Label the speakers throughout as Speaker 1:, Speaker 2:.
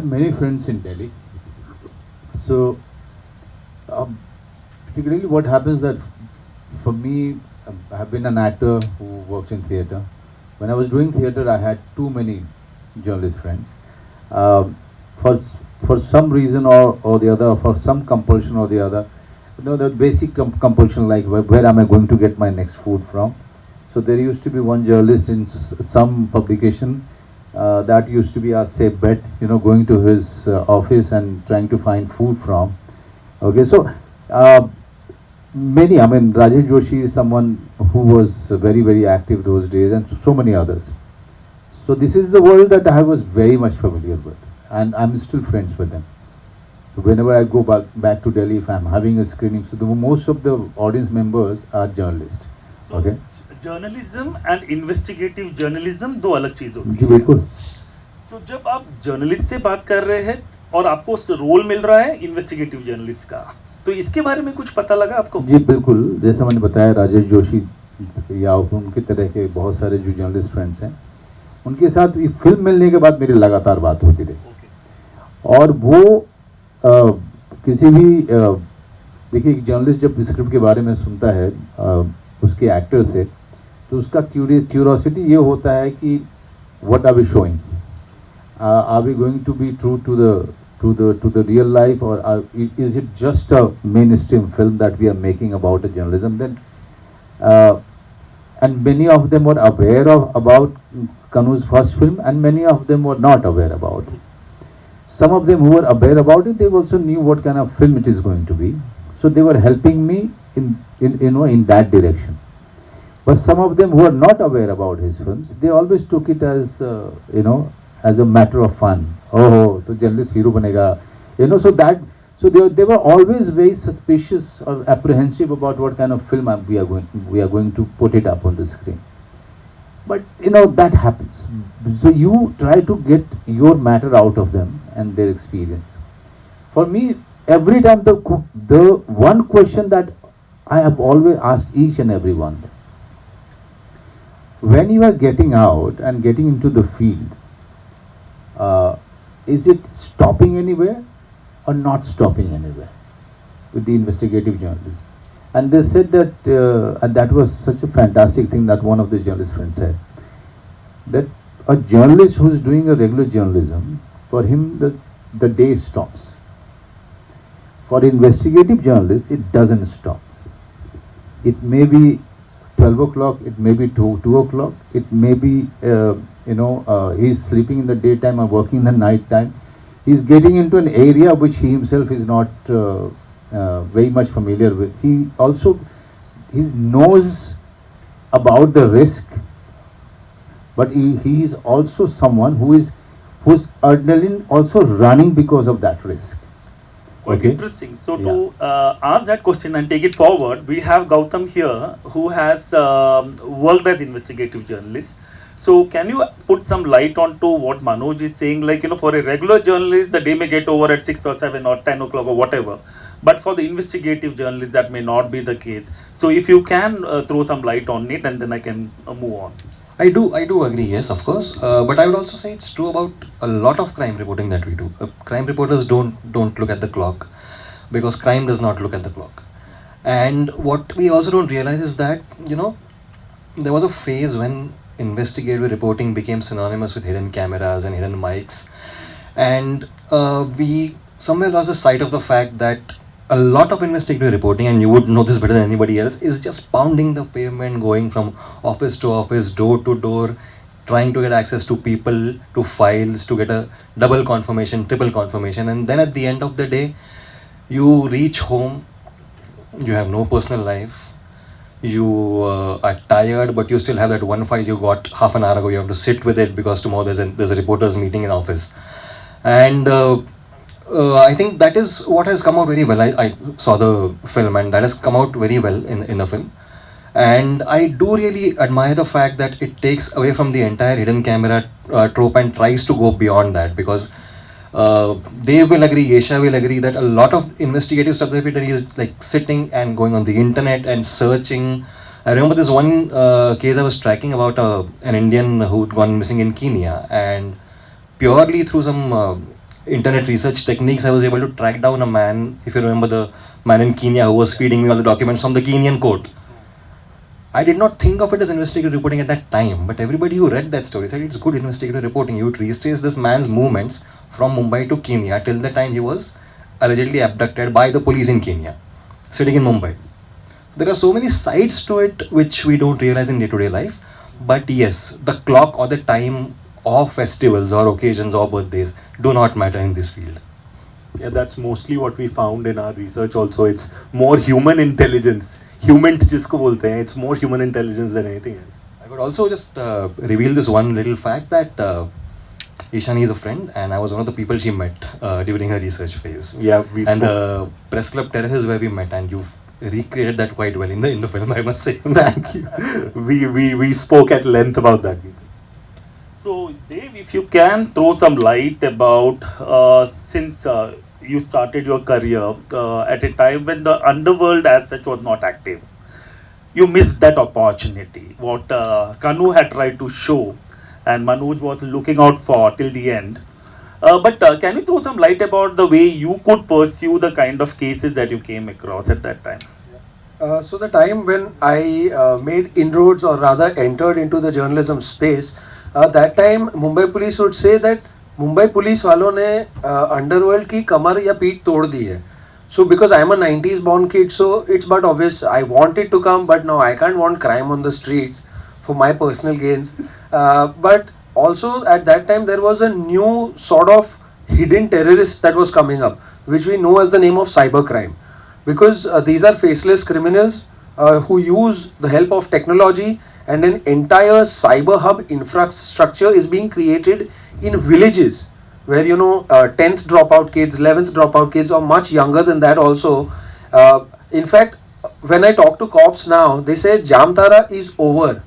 Speaker 1: many friends in Delhi. So, typically what happens that for me, I have been an actor who works in theatre. When I was doing theatre, I had too many journalist friends. Um, for for some reason or the other, for some compulsion or the other, the basic compulsion like where am I going to get my next food from? So there used to be one journalist in some publication that used to be our safe bet, going to his office and trying to find food from. Okay, so uh, many, I mean, Rajesh Joshi is someone who was very, very active those days, and so many others. So this is the world that I was very much familiar with, and I'm still friends with them. So whenever I go back to Delhi, if I'm having a screening, so most of the audience members are journalists. Okay.
Speaker 2: Journalism and investigative journalism दो अलग चीज होती
Speaker 1: जी
Speaker 2: है.
Speaker 1: बिल्कुल.
Speaker 2: तो जब आप journalist से बात कर रहे हैं और आपको रोल मिल रहा है इन्वेस्टिगेटिव जर्नलिस्ट का, तो इसके बारे में कुछ पता लगा आपको?
Speaker 1: जी बिल्कुल, जैसा मैंने बताया, राजेश जोशी या उनके तरह के बहुत सारे जो जर्नलिस्ट फ्रेंड्स हैं, उनके साथ ये फिल्म मिलने के बाद मेरी लगातार बात होती रही. और वो किसी भी देखिए, एक जर्नलिस्ट जब स्क्रिप्ट के बारे में सुनता है उसके एक्टर से, तो उसका क्यूरियोसिटी ये होता है कि what are we showing, are we going to be true to the real life, or is it just a mainstream film that we are making about a journalism? Then and many of them were aware about Kanu's first film, and many of them were not aware about it. Some of them who were aware about it, they also knew what kind of film it is going to be, so they were helping me in that direction. But some of them who are not aware about his films, they always took it as as a matter of fun. Oh, तो journalist hero बनेगा, so they were always very suspicious or apprehensive about what kind of film we are going to put it up on the screen. But that happens. So you try to get your matter out of them and their experience. For me, every time the one question that I have always asked each and every one, when you are getting out and getting into the field, is it stopping anywhere or not stopping anywhere with the investigative journalists? And they said that, and that was such a fantastic thing that one of the journalist friends said, that a journalist who is doing a regular journalism, for him the day stops. For investigative journalists, it doesn't stop. It may be 12 o'clock, it may be 2 o'clock, it may be, he's sleeping in the daytime or working in the night time. He's getting into an area which he himself is not very much familiar with. He knows about the risk, but he is also someone whose adrenaline also running because of that risk.
Speaker 2: Quite interesting. So to ask that question and take it forward, we have Gautam here who has worked as investigative journalist. So can you put some light on to what Manoj is saying? Like, for a regular journalist, the day may get over at 6 or 7 or 10 o'clock or whatever. But for the investigative journalist, that may not be the case. So if you can throw some light on it, and then I can move on.
Speaker 3: I do agree, yes, of course. But I would also say it's true about a lot of crime reporting that we do. Crime reporters don't look at the clock, because crime does not look at the clock. And what we also don't realize is that, there was a phase when investigative reporting became synonymous with hidden cameras and hidden mics. And we somewhere lost the sight of the fact that a lot of investigative reporting, and you would know this better than anybody else, is just pounding the pavement, going from office to office, door to door, trying to get access to people, to files, to get a double confirmation, triple confirmation. And then at the end of the day, you reach home, you have no personal life, you are tired, but you still have that one file you got half an hour ago. You have to sit with it because tomorrow there's a reporters meeting in office. And I think that is what has come out very well. I saw the film, and that has come out very well in the film. And I do really admire the fact that it takes away from the entire hidden camera trope and tries to go beyond that, because they will agree, Yesha will agree, that a lot of investigative stuff that we did is like sitting and going on the internet and searching. I remember this one case I was tracking about an Indian who'd gone missing in Kenya, and purely through some internet research techniques, I was able to track down a man, if you remember the man in Kenya who was feeding me all the documents from the Kenyan court. I did not think of it as investigative reporting at that time, but everybody who read that story said it's good investigative reporting. You would retrace this man's movements from Mumbai to Kenya till the time he was allegedly abducted by the police in Kenya, sitting in Mumbai. There are so many sides to it which we don't realize in day-to-day life. But yes, the clock or the time of festivals or occasions or birthdays do not matter in this field.
Speaker 4: Yeah, that's mostly what we found in our research also. It's more human intelligence. Human जिसको बोलते हैं, it's more human intelligence than anything else.
Speaker 3: I could also just reveal this one little fact that Ishani is a friend and I was one of the people she met during her research phase.
Speaker 4: Yeah, we
Speaker 3: And
Speaker 4: spoke.
Speaker 3: the press club terrace is where we met, and you've recreated that quite well in the film, I must say.
Speaker 4: Thank you. We spoke at length about that.
Speaker 2: So, Dave, if you can throw some light about since you started your career at a time when the underworld as such was not active, you missed that opportunity. What Kanu had tried to show, and Manoj was looking out for till the end. But can you throw some light about the way you could pursue the kind of cases that you came across at that time?
Speaker 5: So the time when I made inroads, or rather entered into the journalism space, that time Mumbai police would say that Mumbai police वालों ने underworld की कमर या पीठ तोड़ दी है. So because I am a 90s born kid, so it's but obvious I want it to come, but now I can't want crime on the streets for my personal gains. But also at that time there was a new sort of hidden terrorist that was coming up, which we know as the name of cybercrime. Because these are faceless criminals who use the help of technology, and an entire cyber hub infrastructure is being created in villages where 10th dropout kids, 11th dropout kids, or much younger than that also. In fact, when I talk to cops now, they say Jamtara is over.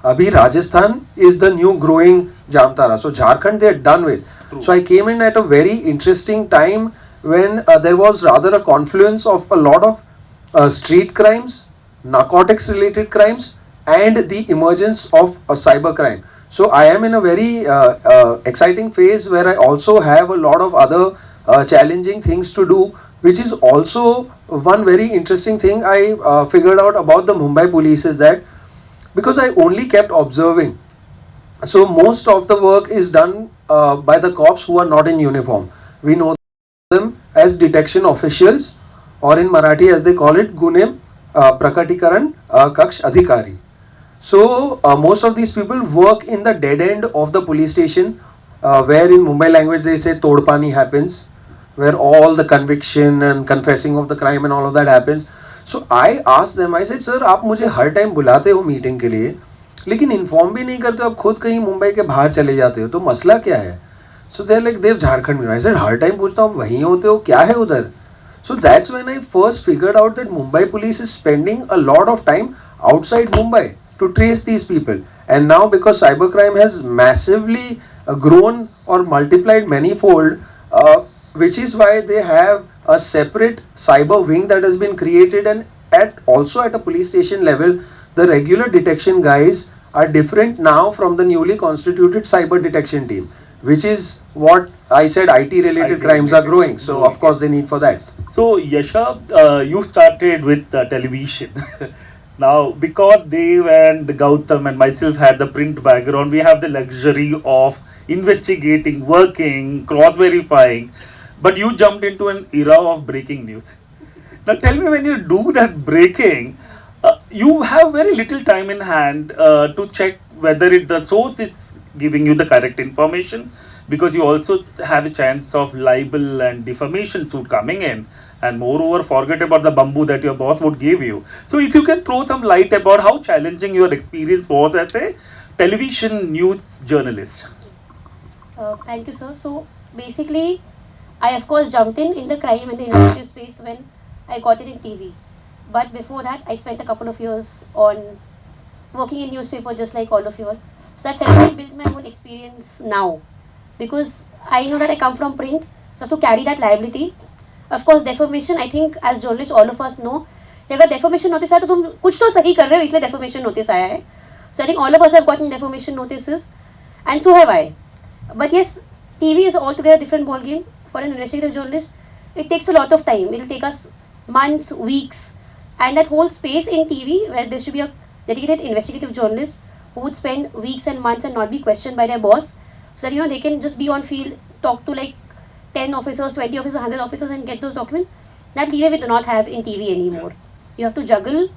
Speaker 5: Abhi Rajasthan is the new growing Jamtara. So Jharkhand they are done with. True. So I came in at a very interesting time when there was rather a confluence of a lot of street crimes, narcotics related crimes, and the emergence of cyber crime. So I am in a very exciting phase where I also have a lot of other challenging things to do, which is also one very interesting thing I figured out about the Mumbai police is that because I only kept observing, so most of the work is done by the cops who are not in uniform. We know them as detection officials, or in Marathi as they call it, Gunem Prakatikaran Kaksh Adhikari. So most of these people work in the dead end of the police station, where in Mumbai language they say Todpani happens, where all the conviction and confessing of the crime and all of that happens. So I asked them, I said, sir, आप मुझे हर time बुलाते हो meeting के लिए, लेकिन inform भी नहीं करते हो, आप खुद कहीं मुंबई के बाहर चले जाते हो, तो मसला क्या है? So they're like, देव झारखंड में. I said, हर टाइम पूछता हूँ, वहीं होते हो, क्या है उधर? So that's when I first figured out that Mumbai police is spending a lot of time outside Mumbai to trace these people. And now because cybercrime has massively grown or multiplied manifold, which is why they have a separate cyber wing that has been created, and also at a police station level, the regular detection guys are different now from the newly constituted cyber detection team, which is what I said, IT related crimes are growing. So of course they need for that.
Speaker 2: So Yasha, you started with television. Now, because Dev and Gautam and myself had the print background, we have the luxury of investigating, working, cross-verifying. But you jumped into an era of breaking news. Now, tell me, when you do that breaking, you have very little time in hand to check whether the source is giving you the correct information, because you also have a chance of libel and defamation suit coming in. And moreover, forget about the bamboo that your boss would give you. So if you can throw some light about how challenging your experience was as a television news journalist.
Speaker 6: Thank you, sir. So basically, I of course jumped in the crime and the investigative space when I got it in TV. But before that, I spent a couple of years on working in newspaper just like all of you all. So that helped me build my own experience now. Because I know that I come from print, so I have to carry that liability. Of course, defamation, I think as journalists, all of us know, अगर defamation notice आया तो तुम कुछ तो सही कर रहे हो, इसलिए defamation notice आया है. So I think all of us have gotten defamation notices, and so have I. But yes, TV is altogether different ball game. for an investigative journalist, it takes a lot of time. It'll take us months, weeks, and that whole space in TV where there should be a dedicated investigative journalist who would spend weeks and months and not be questioned by their boss, so that they can just be on field, talk to like 10 officers, 20 officers, 100 officers and get those documents. That leeway we do not have in TV anymore. You have to juggle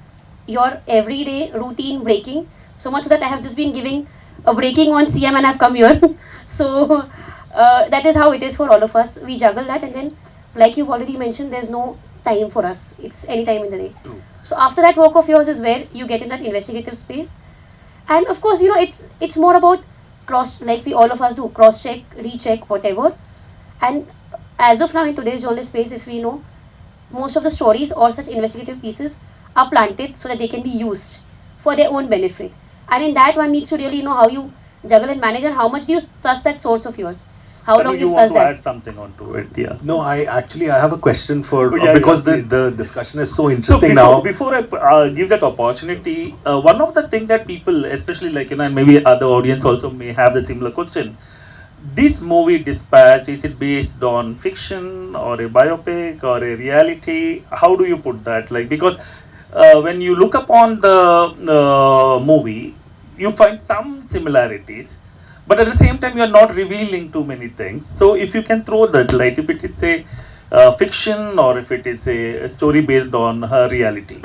Speaker 6: your everyday routine breaking, so much that I have just been giving a breaking on CM and I've come here. So that is how it is for all of us. We juggle that, and then like you've already mentioned, there's no time for us. It's any time in the day. So after that work of yours is where you get in that investigative space. And of course, it's more about cross, like we all of us do, cross check, recheck, whatever. And as of now in today's journalist space, if we know, most of the stories or such investigative pieces are planted so that they can be used for their own benefit. And in that, one needs to really know how you juggle and manage, and how much do you trust that source of yours. How long
Speaker 2: you
Speaker 6: you
Speaker 2: want
Speaker 6: trust
Speaker 2: to
Speaker 6: that.
Speaker 2: add something onto it? Yeah.
Speaker 4: No, I have a question for
Speaker 2: Oh, yeah,
Speaker 4: because
Speaker 2: yeah,
Speaker 4: the discussion is so
Speaker 2: So
Speaker 4: interesting
Speaker 2: before I give that opportunity, one of the things that people, especially like and maybe other audience also may have the similar question. This movie Dispatch, is it based on fiction or a biopic or a reality? How do you put that? Like, because when you look upon the movie, you find some similarities, but at the same time you are not revealing too many things. So if you can throw that light, if it is a fiction or if it is a story based on her reality.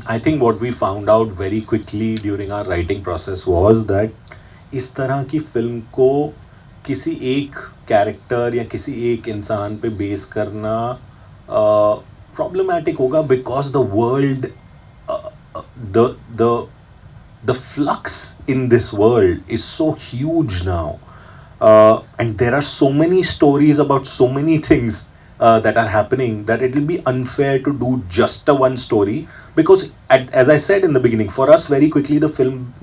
Speaker 4: I think what we found out very quickly during our writing process was that इस तरह की film को किसी एक character या किसी एक इंसान पे बेस करना प्रॉब्लमैटिक होगा, because the world the flux in this world is so huge now, and there are so many stories about so many things that are happening that it will be unfair to do just a one story, because as I said in the beginning, for us very quickly the film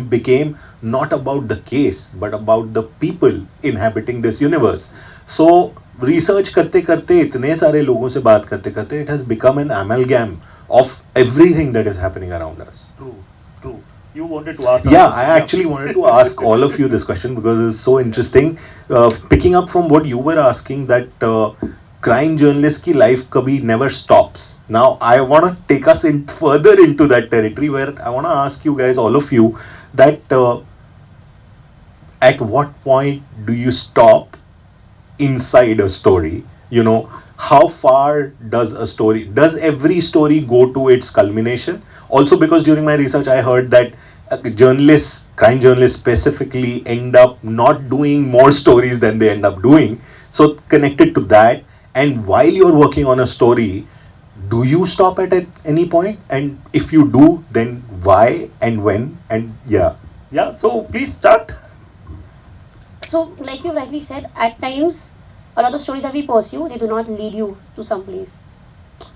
Speaker 4: became not about the case but about the people inhabiting this universe. So research करते करते इतने सारे लोगों से बात करते करते it has become an amalgam of everything that is happening around us.
Speaker 2: True. You wanted to ask.
Speaker 4: Yeah, I actually wanted to ask all of you this question because it's so interesting. Picking up from what you were asking, that crime journalist की life कभी never stops. Now I want to take us in further into that territory where I want to ask you guys, all of you, that at what point do you stop inside a story? How far does every story go to its culmination? Also, because during my research I heard that crime journalists specifically end up not doing more stories than they end up doing. So connected to that, and while you're working on a story, do you stop at any point? And if you do, then why and when? And yeah.
Speaker 2: So please start.
Speaker 6: So like you rightly said, at times a lot of stories that we pursue, they do not lead you to some place.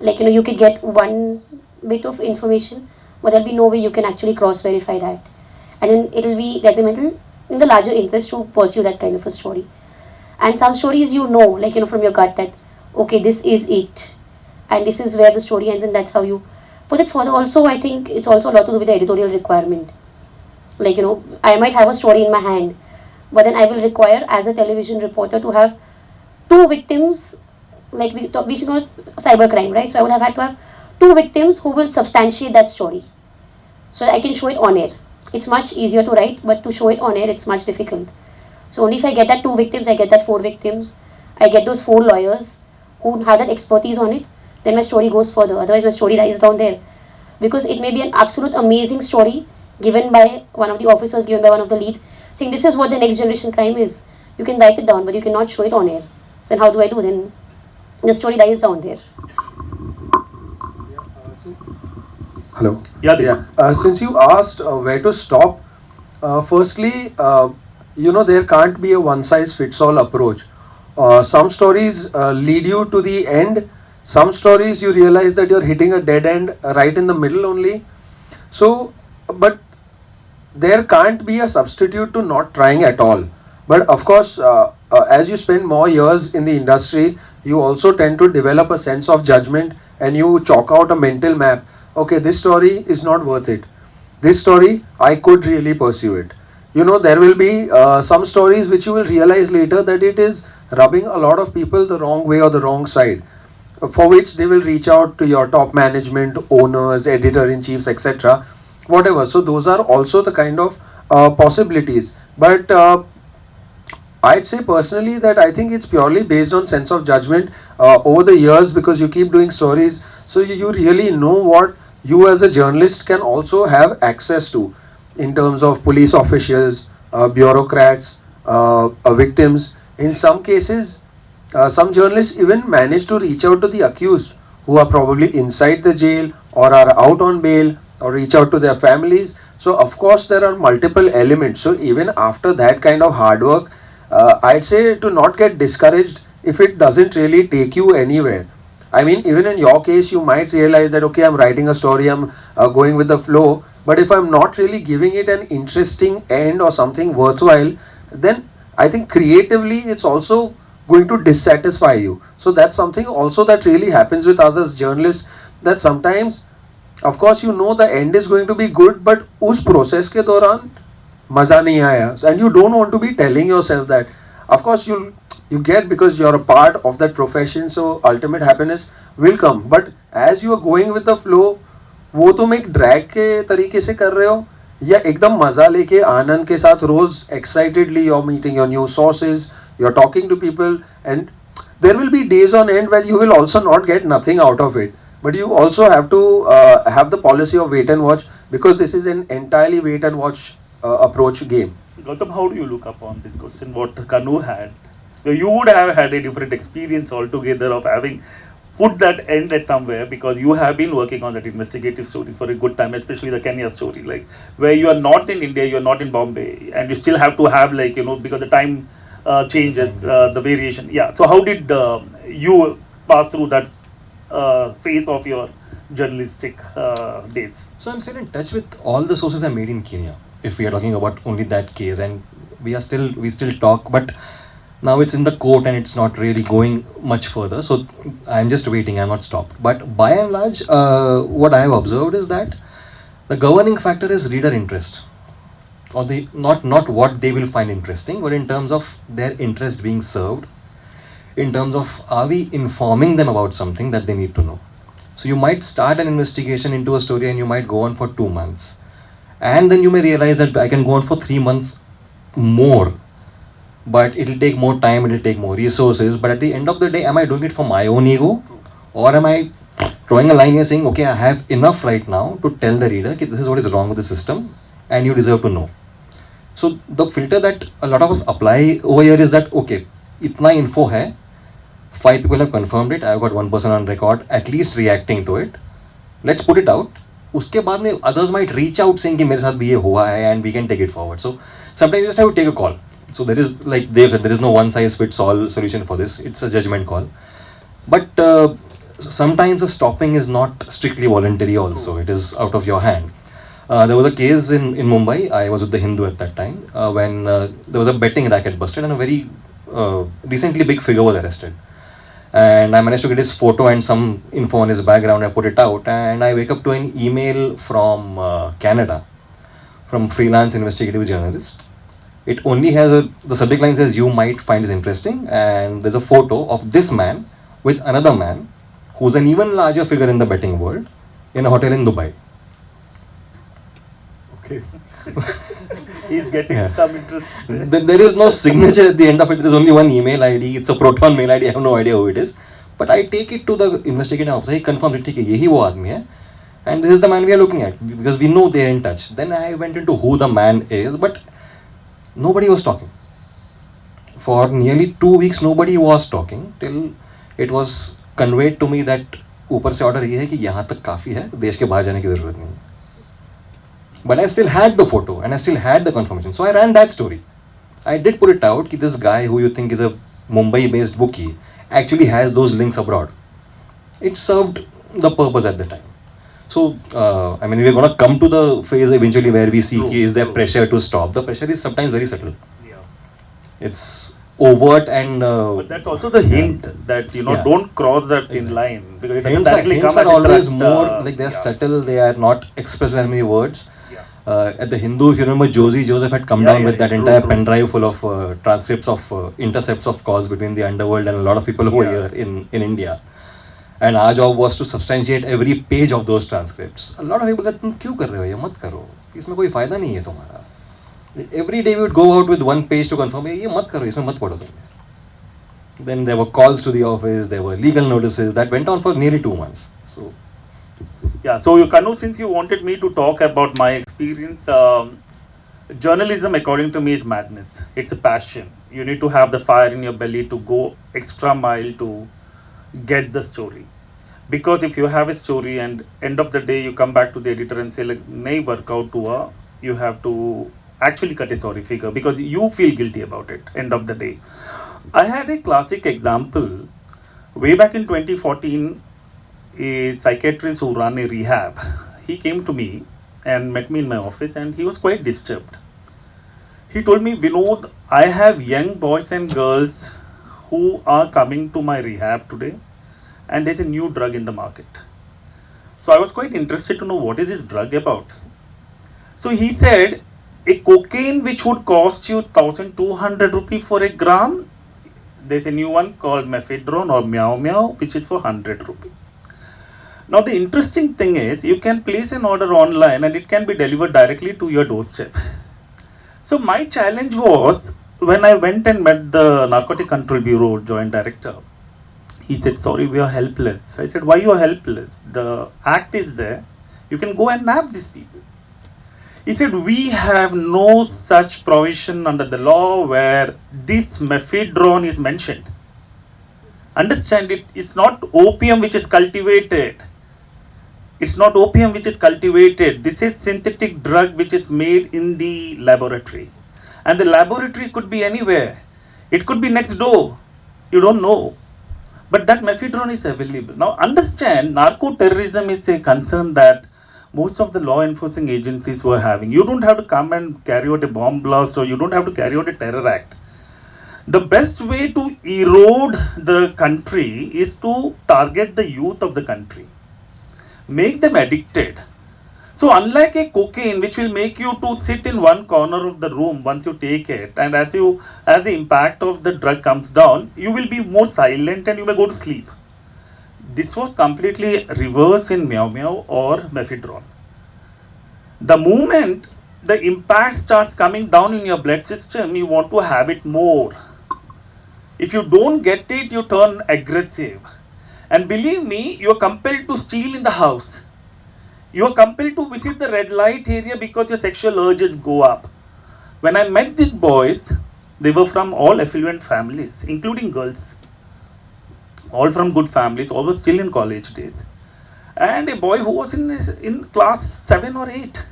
Speaker 6: Like you could get one bit of information, but there'll be no way you can actually cross-verify that. And then it'll be detrimental in the larger interest to pursue that kind of a story. And some stories like from your gut that, okay, this is it. And this is where the story ends, and that's how you put it further. Also, I think it's also a lot to do with the editorial requirement. Like, I might have a story in my hand, but then I will require, as a television reporter, to have two victims, like we speak about cybercrime, right? So I would have had to have two victims who will substantiate that story, so that I can show it on air. It's much easier to write, but to show it on air, it's much difficult. So only if I get that two victims, I get that four victims, I get those four lawyers who have that expertise on it, then my story goes further. Otherwise, my story dies down there. Because it may be an absolute amazing story given by one of the officers, given by one of the lead, saying this is what the next generation crime is. You can write it down, but you cannot show it on air. So how do I do? Then the story dies down there.
Speaker 5: Hello.
Speaker 2: Yeah.
Speaker 5: Since you asked where to stop, firstly, there can't be a one-size-fits-all approach. Some stories lead you to the end. Some stories you realize that you're hitting a dead end right in the middle only. So, but there can't be a substitute to not trying at all. But of course, as you spend more years in the industry, you also tend to develop a sense of judgment, and you chalk out a mental map. Okay, this story is not worth it. This story, I could really pursue it. There will be some stories which you will realize later that it is rubbing a lot of people the wrong way or the wrong side, for which they will reach out to your top management, owners, editor-in-chiefs, etc. Whatever. So those are also the kind of possibilities. But I'd say personally that I think it's purely based on sense of judgment over the years, because you keep doing stories, so you really know what you as a journalist can also have access to in terms of police officials, bureaucrats, victims. In some cases, some journalists even manage to reach out to the accused who are probably inside the jail or are out on bail, or reach out to their families. So of course there are multiple elements. So even after that kind of hard work, I'd say to not get discouraged if it doesn't really take you anywhere. I mean, even in your case, you might realize that, okay, I'm writing a story, I'm going with the flow, but if I'm not really giving it an interesting end or something worthwhile, then I think creatively it's also going to dissatisfy you. So that's something also that really happens with us as journalists, that sometimes, of course, you know the end is going to be good, but उस process के दौरान मजा नहीं आया, and you don't want to be telling yourself that. Of course you get, because you're a part of that profession, so ultimate happiness will come, but as you are going with the flow, वो तुम एक drag के तरीके से कर रहे हो या एकदम मजा लेके आनंद के साथ रोज excitedly you're meeting your new sources, you're talking to people, and there will be days on end where you will also not get nothing out of it, but you also have to have the policy of wait and watch, because this is an entirely wait and watch approach game.
Speaker 2: Gautam, how do you look upon this question? What Kanu had? You would have had a different experience altogether of having put that end at somewhere, because you have been working on that investigative stories for a good time, especially the Kenya story, like where you are not in India, you are not in Bombay, and you still have to have, like, you know, because the time changes, the variation. Yeah. So how did you pass through that phase of your journalistic days?
Speaker 3: So I'm still in touch with all the sources I made in Kenya, if we are talking about only that case, and we still talk, but now it's in the court and it's not really going much further, so I'm just waiting, I'm not stopped. But by and large, what I have observed is that the governing factor is reader interest, or the not what they will find interesting, but in terms of their interest being served, in terms of are we informing them about something that they need to know. So you might start an investigation into a story and you might go on for 2 months, and then you may realize that I can go on for 3 months more, but it will take more time, it will take more resources, but at the end of the day, am I doing it for my own ego, or am I drawing a line here saying, okay, I have enough right now to tell the reader that this is what is wrong with the system and you deserve to know. So the filter that a lot of us apply over here is that, okay, itna info hai, 5 people have confirmed it, I've got 1 person on record at least reacting to it, let's put it out. उसके बाद में others might reach out saying कि मेरे साथ भी ये हुआ है, and we can take it forward. So sometimes you just have to take a call. So there is, like Dave said, there is no one size fits all solution for this. It's a judgment call. But sometimes the stopping is not strictly voluntary also. It is out of your hand. There was a case in Mumbai. I was with the Hindu at that time when there was a betting racket busted and a very recently big figure was arrested. And I managed to get his photo and some info on his background. I put it out and I wake up to an email from Canada, from freelance investigative journalist. It only has the subject line says you might find this interesting, and there's a photo of this man with another man who's an even larger figure in the betting world in a hotel in Dubai.
Speaker 2: Okay. He's getting some interest.
Speaker 3: There is no signature at the end of it. There is only one email ID. It's a Proton mail ID. I have no idea who it is. But I take it to the investigating officer. He confirms it. Yehi wo aadmi hai. And this is the man we are looking at, because we know they are in touch. Then I went into who the man is, but nobody was talking. For nearly 2 weeks, nobody was talking till it was conveyed to me that ऊपर से order ये है कि यहाँ तक काफी है, देश के बाहर जाने की जरूरत नहीं. But I still had the photo and I still had the confirmation. So I ran that story. I did put it out that this guy who you think is a Mumbai-based bookie actually has those links abroad. It served the purpose at the time. So, I mean, we're going to come to the phase eventually where we see is there pressure to stop. The pressure is sometimes very subtle.
Speaker 2: Yeah.
Speaker 3: It's overt and...
Speaker 2: but that's also the hint that, you know, don't cross that thin line. Because it doesn't
Speaker 3: Hints
Speaker 2: directly
Speaker 3: are
Speaker 2: come and
Speaker 3: always
Speaker 2: interact,
Speaker 3: more, like they're subtle, they are not expressed in many words. At the Hindu, if you remember, Josie Joseph had come down with that entire pen drive full of transcripts of intercepts of calls between the underworld and a lot of people who were here in India. And our job was to substantiate every page of those transcripts. A lot of people said, तुम क्यों कर रहे हो ये मत करो, इसमें कोई फायदा नहीं है तुम्हारा. Every day we would go out with one page to confirm, ये मत करो, इसमें मत पढ़ो तुम. Then there were calls to the office, there were legal notices that went on for nearly 2 months. So,
Speaker 2: yeah, so Kanu, since you wanted me to talk about my experience, journalism according to me is madness. It's a passion. You need to have the fire in your belly to go extra mile to get the story. Because if you have a story and end of the day you come back to the editor and say like, nahi work out hua, you have to actually cut a sorry figure because you feel guilty about it end of the day. I had a classic example way back in 2014. A psychiatrist who ran a rehab, he came to me and met me in my office and he was quite disturbed. He told me, Vinod, I have young boys and girls who are coming to my rehab today and there's a new drug in the market. So I was quite interested to know what is this drug about. So he said, a cocaine which would cost you 1,200 rupees for a gram, there's a new one called Mephedrone or Meow Meow, which is for 100 rupees. Now the interesting thing is, you can place an order online and it can be delivered directly to your doorstep. So my challenge was, when I went and met the Narcotic Control Bureau Joint Director, he said, sorry, we are helpless. I said, why you are helpless? The act is there. You can go and nab these people. He said, we have no such provision under the law where this Mephedrone is mentioned. Understand it, it's not opium which is cultivated. It's not opium which is cultivated. This is synthetic drug which is made in the laboratory. And the laboratory could be anywhere. It could be next door. You don't know. But that Mephedrone is available. Now understand, narco-terrorism is a concern that most of the law enforcing agencies were having. You don't have to come and carry out a bomb blast or you don't have to carry out a terror act. The best way to erode the country is to target the youth of the country. Make them addicted. So unlike a cocaine which will make you to sit in one corner of the room once you take it, and as the impact of the drug comes down, you will be more silent and you may go to sleep. This was completely reverse in Meow Meow or Mephedrone. The moment the impact starts coming down in your blood system, you want to have it more. If you don't get it, you turn aggressive. And believe me, you are compelled to steal in the house. You are compelled to visit the red light area because your sexual urges go up. When I met these boys, they were from all affluent families, including girls. All from good families, all were still in college days. And a boy who was in class 7 or 8,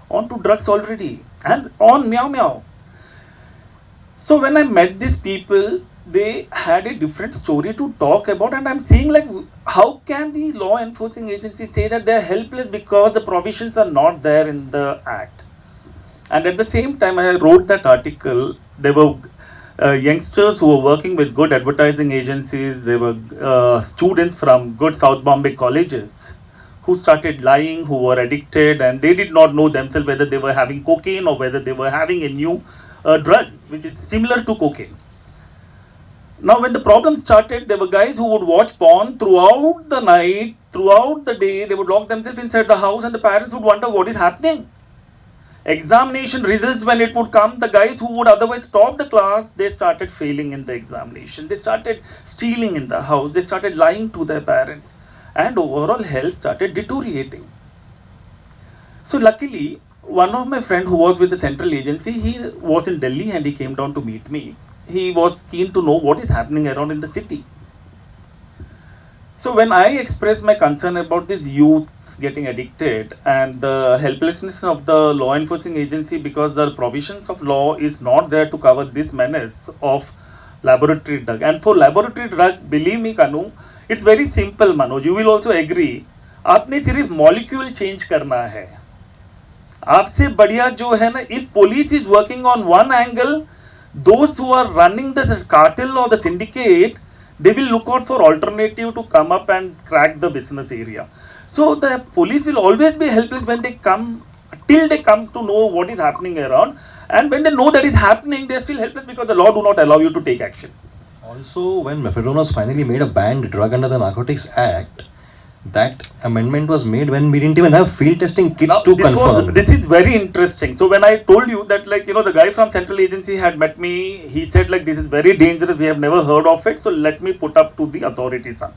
Speaker 2: on to drugs already, and on Meow Meow. So when I met these people, they had a different story to talk about, and I'm seeing like, how can the law enforcing agencies say that they're helpless because the provisions are not there in the act? And at the same time, I wrote that article. There were youngsters who were working with good advertising agencies. There were students from good South Bombay colleges who started lying, who were addicted, and they did not know themselves whether they were having cocaine or whether they were having a new drug which is similar to cocaine. Now when the problem started, there were guys who would watch porn throughout the night, throughout the day. They would lock themselves inside the house and the parents would wonder what is happening. Examination results, when it would come, the guys who would otherwise top the class, they started failing in the examination. They started stealing in the house. They started lying to their parents. And overall health started deteriorating. So luckily, one of my friends who was with the central agency, he was in Delhi and he came down to meet me. He was keen to know what is happening around in the city. So when I expressed my concern about these youths getting addicted and the helplessness of the law enforcing agency because the provisions of law is not there to cover this menace of laboratory drug. And for laboratory drug, believe me Kanu, it's very simple Manoj, you will also agree. आपने सिर्फ molecule change करना है. आपसे बढ़िया जो है ना, if police is working on one angle, those who are running the cartel or the syndicate, they will look out for alternative to come up and crack the business area. So the police will always be helpless when they come till they come to know what is happening around. And when they know that is happening, they are still helpless because the law do not allow you to take action.
Speaker 3: Also, when methadone was finally made a banned drug under the Narcotics Act, that amendment was made when we didn't even have field testing kits
Speaker 2: Now,
Speaker 3: to confirm.
Speaker 2: this is very interesting. So when I told you that, like, you know, the guy from Central Agency had met me, he said, like, this is very dangerous, we have never heard of it, so let me put up to the authorities up.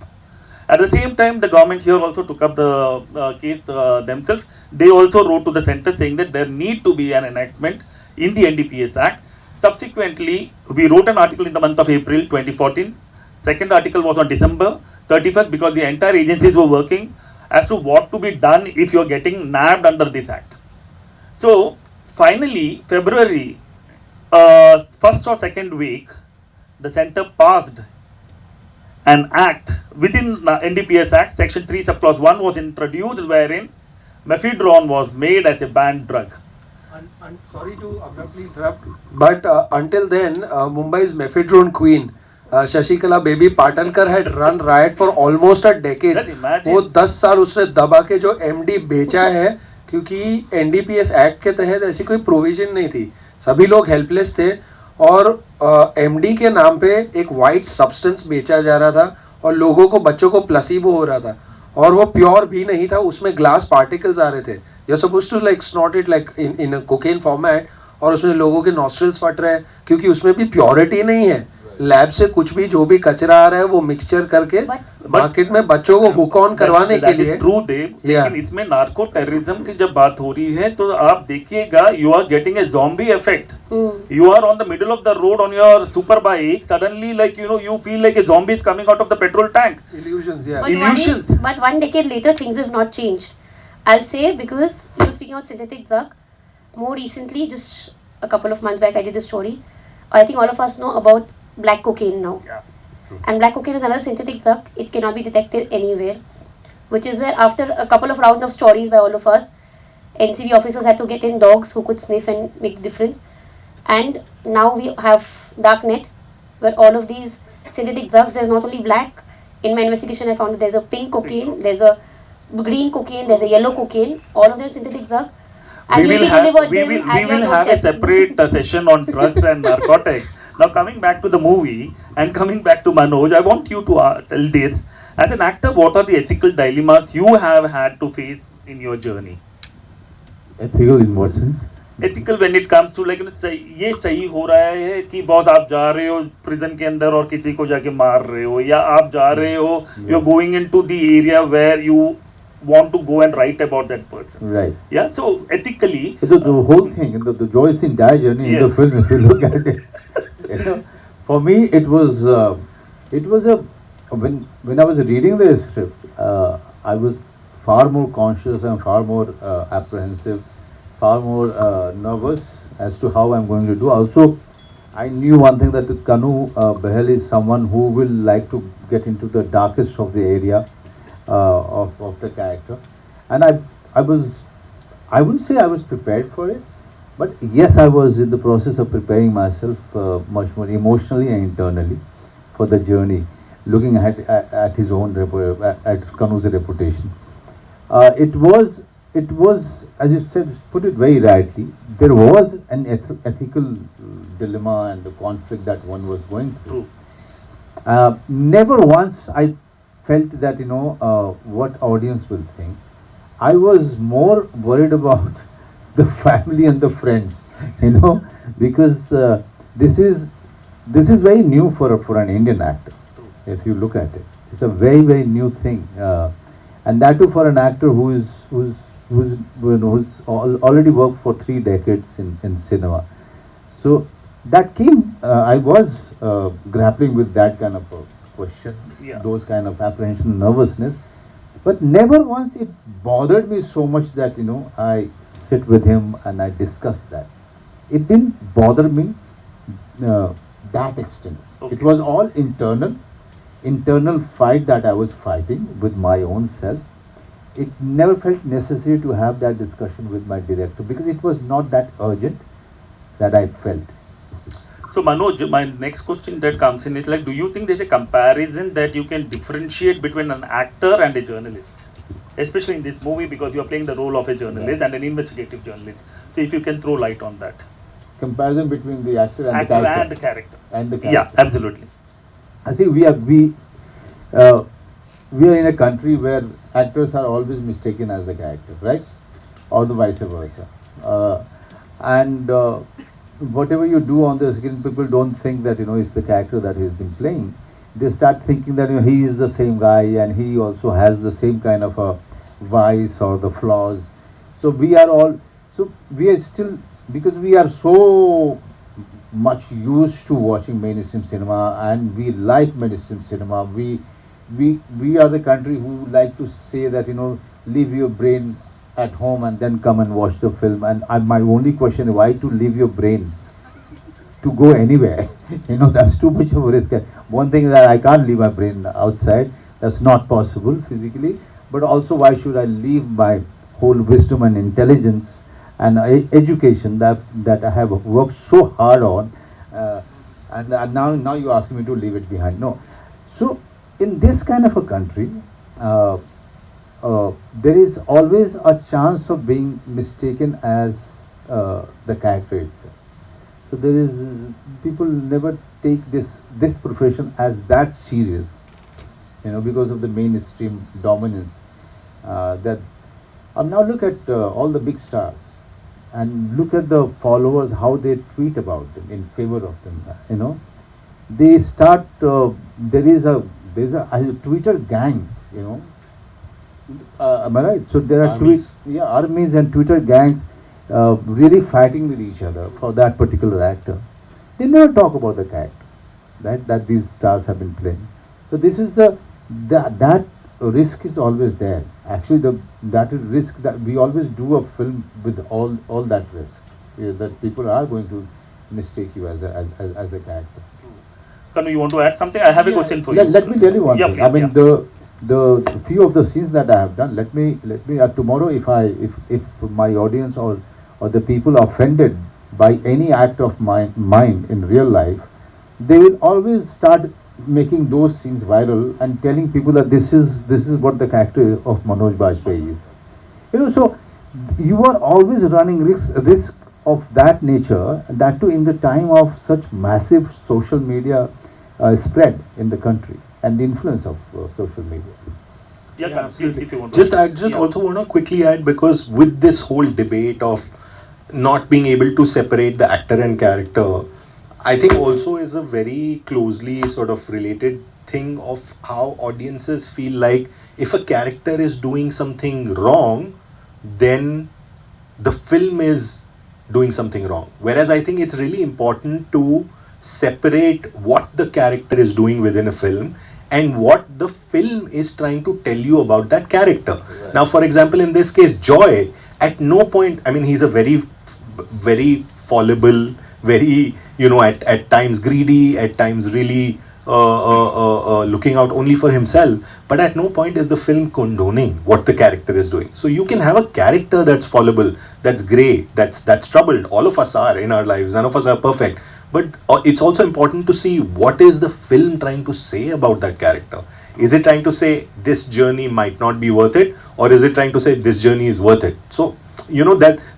Speaker 2: At the same time, the government here also took up the case themselves. They also wrote to the center saying that there need to be an enactment in the NDPS Act. Subsequently, we wrote an article in the month of April 2014. Second article was on December 31st because the entire agencies were working as to what to be done if you are getting nabbed under this act. So finally, February first or second week, the center passed an act within NDPS Act. Section 3 subclause 1 was introduced wherein mephedrone was made as a banned drug.
Speaker 5: Sorry to abruptly interrupt, but until then, Mumbai's mephedrone queen, Shashikala Baby Patankar had run riot for almost a decade.
Speaker 2: Just imagine.
Speaker 5: वो 10 साल उसने दबा के जो MD बेचा है, क्योंकि NDPS act के तहत ऐसी कोई प्रोविजन नहीं थी, सभी लोग हेल्पलेस थे और MD के नाम पे एक वाइट सब्सटेंस बेचा जा रहा था और लोगों को, बच्चों को प्लेसिबो हो रहा था और वो प्योर भी नहीं था, उसमें ग्लास पार्टिकल्स आ रहे थे. You're supposed to like snort it like in a cocaine format और उसमें लोगों के nostrils फट रहे हैं क्योंकि उसमें भी प्योरिटी नहीं है. लैब से कुछ भी जो भी कचरा आ रहा है वो मिक्सचर करके मार्केट में बच्चों को हुक ऑन करवाने के लिए.
Speaker 2: ट्रू देव, लेकिन इसमें नार्को टेररिज्म की जब बात हो रही है तो आप देखिएगा, you are getting a zombie effect. You are on the middle of the road on your super bike, suddenly, like, you know, you feel like a zombie is coming out of the petrol tank.
Speaker 5: Illusions, yeah.
Speaker 2: Illusions.
Speaker 6: But one decade later, things have not changed. I'll say, because you were speaking about synthetic drug, more recently, just a couple of months back, I did a story. I think all of us know about black cocaine now.
Speaker 2: Yeah, true.
Speaker 6: And black cocaine is another synthetic drug. It cannot be detected anywhere. Which is where, after a couple of rounds of stories by all of us, NCB officers had to get in dogs who could sniff and make the difference. And now we have darknet, where all of these synthetic drugs, there's not only black. In my investigation, I found that there's a pink cocaine, there's a green cocaine, there's a yellow cocaine, all of them synthetic drugs. And
Speaker 2: We
Speaker 6: you'll
Speaker 2: will
Speaker 6: be
Speaker 2: have,
Speaker 6: delivered
Speaker 2: we
Speaker 6: them
Speaker 2: will,
Speaker 6: at
Speaker 2: we
Speaker 6: your
Speaker 2: will have a
Speaker 6: doorstep.
Speaker 2: separate session on drugs and narcotics. Now, coming back to the movie and coming back to Manoj, I want you to tell this. As an actor, what are the ethical dilemmas you have had to face in your journey?
Speaker 1: Ethical in what sense?
Speaker 2: Ethical when it comes to, like, ये सही हो रहा है कि बहुत आप जा रहे हो prison के अंदर और किसी को जाके मार रहे हो, या आप जा रहे हो, you're going into the area where you want to go and write about that person.
Speaker 1: Right.
Speaker 2: Yeah, so ethically,
Speaker 1: The whole thing, the Joyce entire journey in the
Speaker 2: Yeah.
Speaker 1: film, if you look at it, you know, for me it was a when I was reading the script, I was far more conscious and far more apprehensive, far more nervous as to how I'm going to do. Also, I knew one thing, that Kanu Behel is someone who will like to get into the darkest of the area of the character, and I wouldn't say I was prepared for it, but yes, I was in the process of preparing myself much more emotionally and internally for the journey, looking at his own at Kanu's reputation. It was, as you said, put it very rightly, there was an ethical dilemma and the conflict that one was going through. Never once I felt that, what audience will think. I was more worried about the family and the friends, because this is very new for an Indian actor. If you look at it, it's a very, very new thing, and that too for an actor who's already worked for 3 decades in cinema. So that came. I was grappling with that kind of a question,
Speaker 2: Yeah.
Speaker 1: those kind of apprehension, nervousness, but never once it bothered me so much that I sit with him and I discuss that. It didn't bother me that extent.
Speaker 2: Okay.
Speaker 1: It was all internal fight that I was fighting with my own self. It never felt necessary to have that discussion with my director because it was not that urgent that I felt.
Speaker 2: so Manoj, my next question that comes in is, like, do you think there's a comparison that you can differentiate between an actor and a journalist? especially in this movie because you are playing the role of a journalist and an investigative journalist. So if you can throw light on that.
Speaker 1: Comparison between the actor and
Speaker 2: Actor
Speaker 1: the character.
Speaker 2: and the character.
Speaker 1: And the
Speaker 2: Yeah,
Speaker 1: character.
Speaker 2: absolutely.
Speaker 1: I think we are in a country where actors are always mistaken as the character, right? Or the vice versa. And whatever you do on the screen, people don't think that it's the character that he's been playing. They start thinking that he is the same guy and he also has the same kind of a vice or the flaws. So we are still, because we are so much used to watching mainstream cinema and we like mainstream cinema. We are the country who like to say that leave your brain at home and then come and watch the film. And my only question is, why to leave your brain to go anywhere? That's too much of a risk. One thing is that I can't leave my brain outside. That's not possible physically. But also, why should I leave my whole wisdom and intelligence and education that I have worked so hard on, and now you ask me to leave it behind? No. So in this kind of a country, there is always a chance of being mistaken as the character itself. So there is people never take this profession as that serious, because of the mainstream dominance. That now look at all the big stars, and look at the followers, how they tweet about them in favor of them. They start. There's a Twitter gang. Am I right? So there are armies and Twitter gangs really fighting with each other for that particular actor. They never talk about the character that these stars have been playing. So this is that risk is always there. Actually, that is risk that we always do a film with all that risk, that people are going to mistake you as a character.
Speaker 2: Kanu, you want to add something? I have a question for you.
Speaker 1: Let me tell you one thing.
Speaker 2: Please,
Speaker 1: I mean, the few of the scenes that I have done. Let me tomorrow, if my audience or the people are offended by any act of mine in real life, they will always start making those scenes viral and telling people that this is what the character of Manoj Bajpayee is. So you are always running risk of that nature, that too in the time of such massive social media spread in the country and the influence of social media.
Speaker 2: Yeah, Kanu, please, if you want
Speaker 4: I just also want to quickly add, because with this whole debate of not being able to separate the actor and character, I think also is a very closely sort of related thing of how audiences feel like if a character is doing something wrong, then the film is doing something wrong. Whereas I think it's really important to separate what the character is doing within a film and what the film is trying to tell you about that character. Right. Now, for example, in this case, Joy, at no point, I mean, he's a very fallible, very, at times greedy, at times really looking out only for himself. But at no point is the film condoning what the character is doing. So you can have a character that's fallible, that's grey, that's troubled. All of us are in our lives. None of us are perfect. But it's also important to see what is the film trying to say about that character. Is it trying to say this journey might not be worth it, or is it trying to say this journey is worth it? So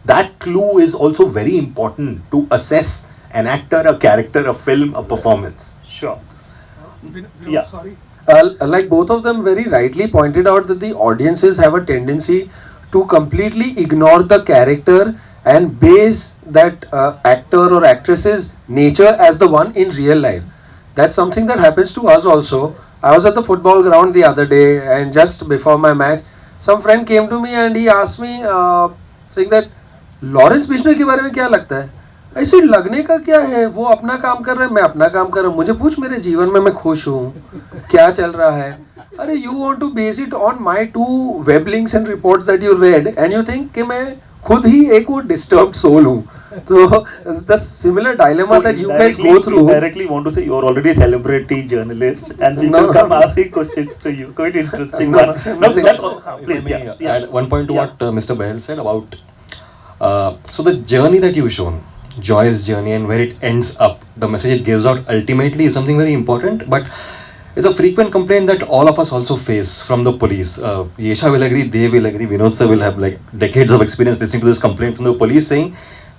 Speaker 4: that clue is also very important to assess an actor, a character, a film, a performance.
Speaker 2: Sure.
Speaker 5: Yeah. Sorry. Like both of them very rightly pointed out that the audiences have a tendency to completely ignore the character and base that actor or actress's nature as the one in real life. That's something that happens to us also. I was at the football ground the other day, and just before my match, some friend came to me and he asked me, saying that Lawrence Bishnoi के बारे में क्या लगता है? ऐसे लगने का क्या है, वो अपना काम कर रहा है, मैं अपना काम कर रहा हूँ, मुझे पूछ मेरे जीवन में मैं खुश हूँ, क्या चल रहा है? अरे you want to base it on my 2 web links and reports that you read and you think कि मैं खुद ही एक वो disturbed soul हूँ. So the similar dilemma that you guys go through.
Speaker 2: Directly want to say you are already a celebrity journalist and people come asking questions to you. Quite interesting. That's all. Please,
Speaker 3: add one point to what Mr. Bahel said about. So the journey that you've shown, Joy's journey and where it ends up, the message it gives out ultimately is something very important. But It's a frequent complaint that all of us also face from the police. Yesha will agree, they will agree, Vinod sir will have like decades of experience listening to this complaint from the police saying,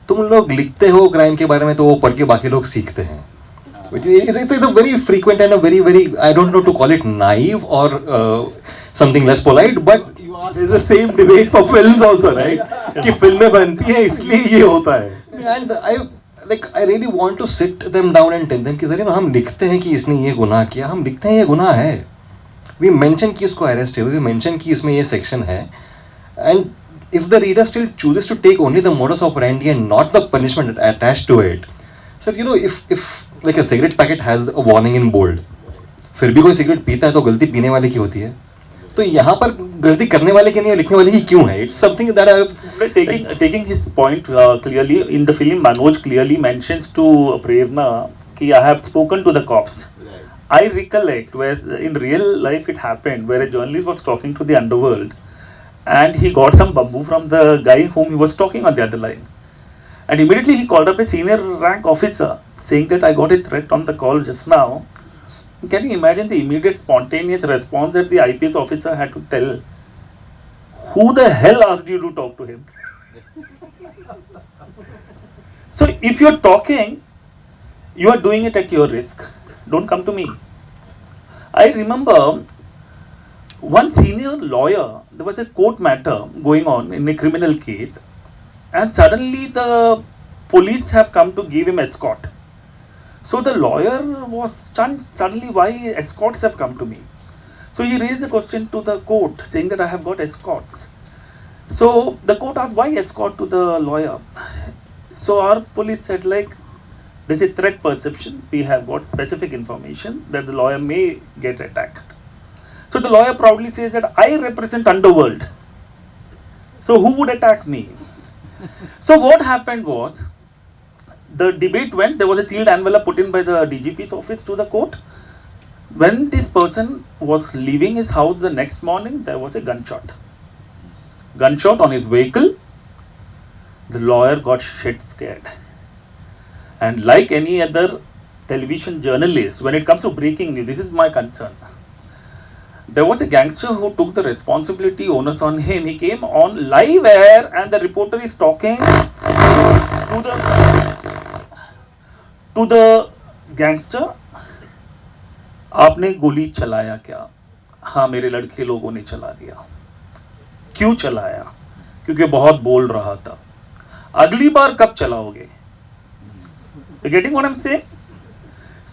Speaker 3: तुम लोग लिखते हो crime के बारे में तो वो पढ़ के बाकी लोग सीखते हैं. Which is it's a very frequent and a very I don't know to call it naive or something less polite, but
Speaker 4: There's the same debate for films also, right? कि फिल्में बनती हैं इसलिए ये होता है.
Speaker 3: and I really want to sit them down and tell them कि sir हम लिखते हैं कि इसने ये गुनाह किया, हम लिखते हैं ये गुनाह है. We mention कि इसको arrest है, we mention कि इसमें ये section है, and if the reader still chooses to take only the modus operandi and not the punishment attached to it, sir, if like a cigarette packet has a warning in bold, फिर भी कोई cigarette पीता है तो गलती पीने वाले की होती है. तो यहाँ पर गलती करने वाले की नहीं है, लिखने वाले की क्यों है? It's something that
Speaker 2: taking his point clearly in the film, Manoj clearly mentions to Prerna कि I have spoken to the cops. I recollect where in real life it happened where a journalist was talking to the underworld and he got some bamboo from the guy whom he was talking on the other line, and immediately he called up a senior rank officer saying that I got a threat on the call just now. Can you imagine the immediate spontaneous response that the IPS officer had to tell? Who the hell asked you to talk to him? So if you're talking, you are doing it at your risk. Don't come to me. I remember one senior lawyer, there was a court matter going on in a criminal case, and suddenly the police have come to give him escort. So the lawyer was stunned suddenly why escorts have come to me. So he raised the question to the court saying that I have got escorts. So the court asked why escort to the lawyer. So our police said like there's a threat perception. We have got specific information that the lawyer may get attacked. So the lawyer proudly says that I represent underworld. So who would attack me? So what happened was, the debate went, there was a sealed envelope put in by the DGP's office to the court. When this person was leaving his house the next morning, there was a gunshot. Gunshot on his vehicle. The lawyer got shit scared. And like any other television journalist, when it comes to breaking news, this is my concern. There was a gangster who took the responsibility, onus on him. He came on live air and the reporter is talking to the gangster. आपने गोली चलाया क्या? हाँ मेरे लड़के लोगों ने चला दिया. क्यों चलाया? क्योंकि बहुत बोल रहा था. अगली बार कब चलाओगे? You getting what I'm saying?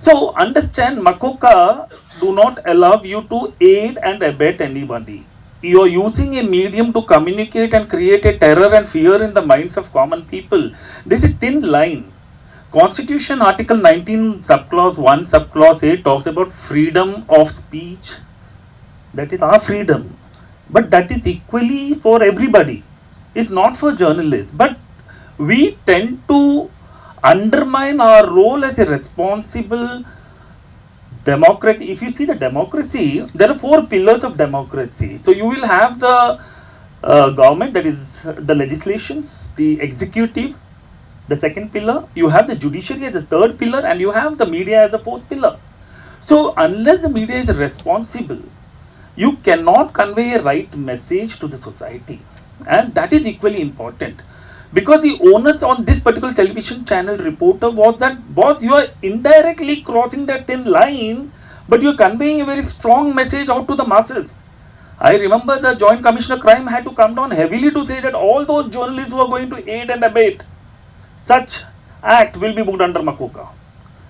Speaker 2: So understand, Makoka do not allow you to aid and abet anybody. You are using a medium to communicate and create a terror and fear in the minds of common people. This is a thin line. Constitution Article 19 subclause 1 subclause 8 talks about freedom of speech. That is our freedom. But that is equally for everybody. It's not for journalists. But we tend to undermine our role as a responsible democrat. If you see the democracy, there are 4 pillars of democracy. So you will have the government, that is the legislation, the executive, the second pillar, you have the judiciary as the third pillar, and you have the media as the fourth pillar. So unless the media is responsible, you cannot convey a right message to the society, and that is equally important. Because the onus on this particular television channel reporter was that, boss, you are indirectly crossing that thin line, but you are conveying a very strong message out to the masses. I remember the Joint Commissioner Crime had to come down heavily to say that all those journalists who are going to aid and abet such act will be booked under Makoka.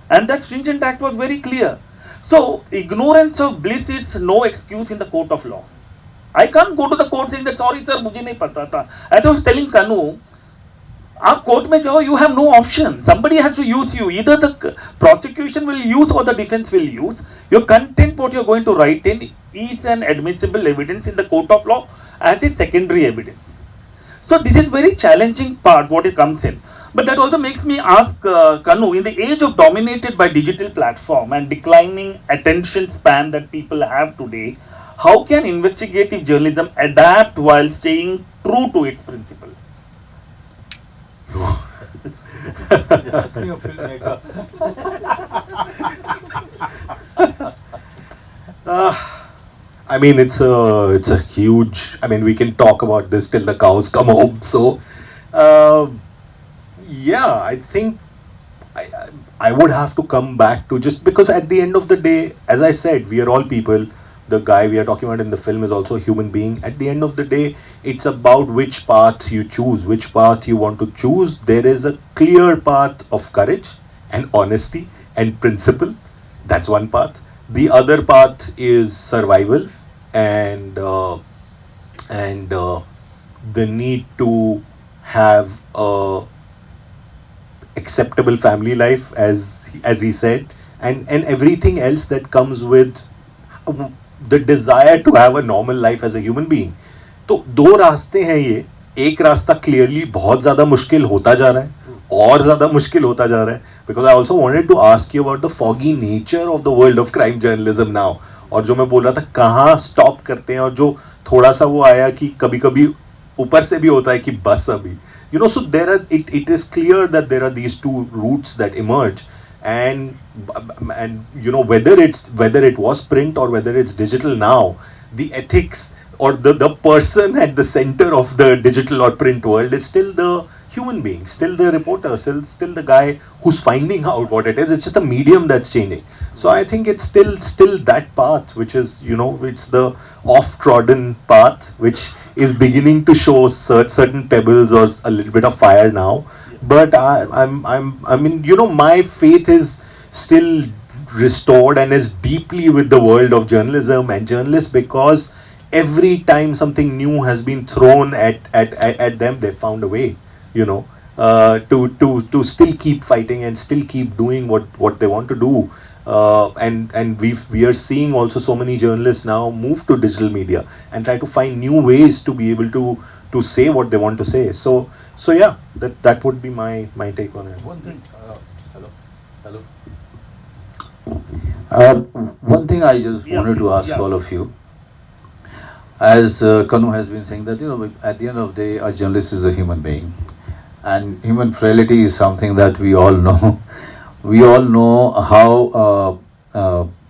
Speaker 2: And that stringent act was very clear. So ignorance of bliss is no excuse in the court of law. I can't go to the court saying that sorry sir, मुझे नहीं पता था. As I was telling Kanu, आप court में जाओ, you have no option. Somebody has to use you. Either the prosecution will use or the defense will use. Your content, what you're going to write in, is an admissible evidence in the court of law as a secondary evidence. So this is very challenging part what it comes in. But that also makes me ask Kanu, in the age of dominated by digital platform and declining attention span that people have today, how can investigative journalism adapt while staying true to its principle?
Speaker 1: Ask me a filmmaker.
Speaker 4: mean, it's a huge. I mean, we can talk about this till the cows come home. So, uh, yeah, I think I, I I would have to come back to, just because at the end of the day, as I said, we are all people. The guy we are talking about in the film is also a human being. At the end of the day, it's about which path you choose, which path you want to choose. There is a clear path of courage and honesty and principle. That's one path. The other path is survival and the need to have a acceptable family life, as he said, and everything else that comes with the desire to have a normal life as a human being. तो दो रास्ते हैं ये. एक रास्ता clearly बहुत ज़्यादा मुश्किल होता जा रहा है, और ज़्यादा मुश्किल होता जा रहा है, because I also wanted to ask you about the foggy nature of the world of crime journalism now. और जो मैं बोल रहा था कहाँ स्टॉप करते हैं, और जो थोड़ा सा वो आया कि कभी कभी ऊपर से भी होता है कि बस अभी, you know, so there are, it is clear that there are these two routes that emerge, and you know, whether it was print or whether it's digital now, the ethics or the person at the center of the digital or print world is still the human being, still the reporter, still the guy who's finding out what it is. It's just a medium that's changing. So I think it's still that path, which is, you know, it's the off-trodden path, which is beginning to show certain pebbles or a little bit of fire now. But I mean, you know, my faith is still restored and is deeply with the world of journalism and journalists, because every time something new has been thrown at them, they found a way, you know, to still keep fighting and still keep doing what they want to do. And we are seeing also so many journalists now move to digital media and try to find new ways to be able to say what they want to say. So yeah, that would be my take on it.
Speaker 1: One thing, one thing I just wanted to ask all of you. As Kanu has been saying that, you know, at the end of the day, a journalist is a human being, and human frailty is something that we all know. We all know how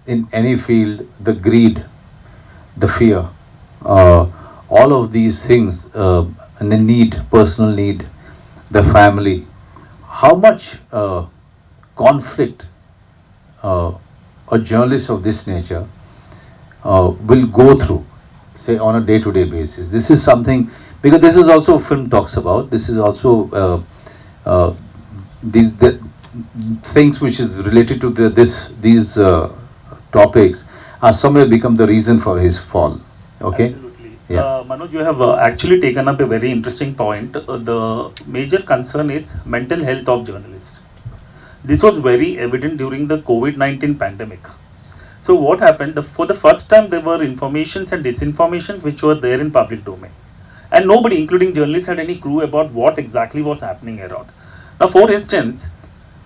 Speaker 1: in any field, the greed, the fear, all of these things, and the need, personal need, the family, how much conflict a journalist of this nature will go through, say, on a day-to-day basis. This is something, because this is also film talks about, this is also these things which is related to these topics are somewhere become the reason for his fall. Okay?
Speaker 2: Absolutely.
Speaker 1: Yeah.
Speaker 2: Manoj, you have actually taken up a very interesting point. The major concern is mental health of journalists. This was very evident during the COVID-19 pandemic. So what happened, for the first time there were informations and disinformations which were there in public domain. And nobody, including journalists, had any clue about what exactly was happening around. Now, for instance,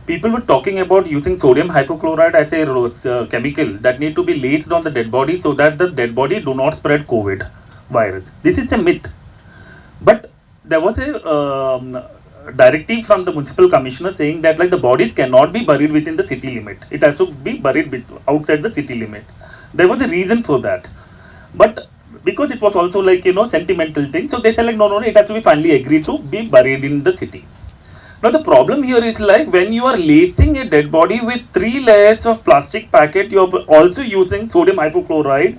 Speaker 2: people were talking about using sodium hypochlorite as a chemical that need to be laced on the dead body so that the dead body do not spread COVID virus. This is a myth. But there was a directive from the municipal commissioner saying that, like, the bodies cannot be buried within the city limit. It has to be buried outside the city limit. There was a reason for that. But because it was also, like, you know, sentimental thing, so they said, like, no, it has to be finally agreed to be buried in the city. Now the problem here is, like, when you are lacing a dead body with 3 layers of plastic packet, you are also using sodium hypochlorite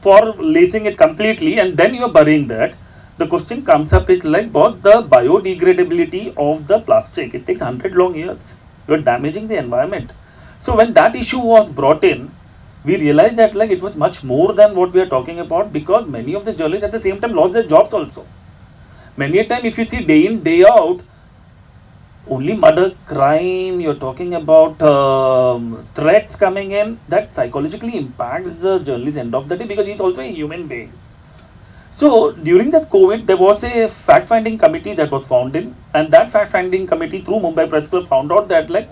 Speaker 2: for lacing it completely, and then you are burying that. The question comes up is, like, both the biodegradability of the plastic, it takes 100 long years. You are damaging the environment. So when that issue was brought in, we realized that, like, it was much more than what we are talking about, because many of the journalists at the same time lost their jobs also. Many a time, if you see day in, day out, only murder, crime, you're talking about threats coming in, that psychologically impacts the journalist end of the day, because he's also a human being. So during that COVID, there was a fact-finding committee that was found in, and that fact-finding committee through Mumbai Press Club found out that, like,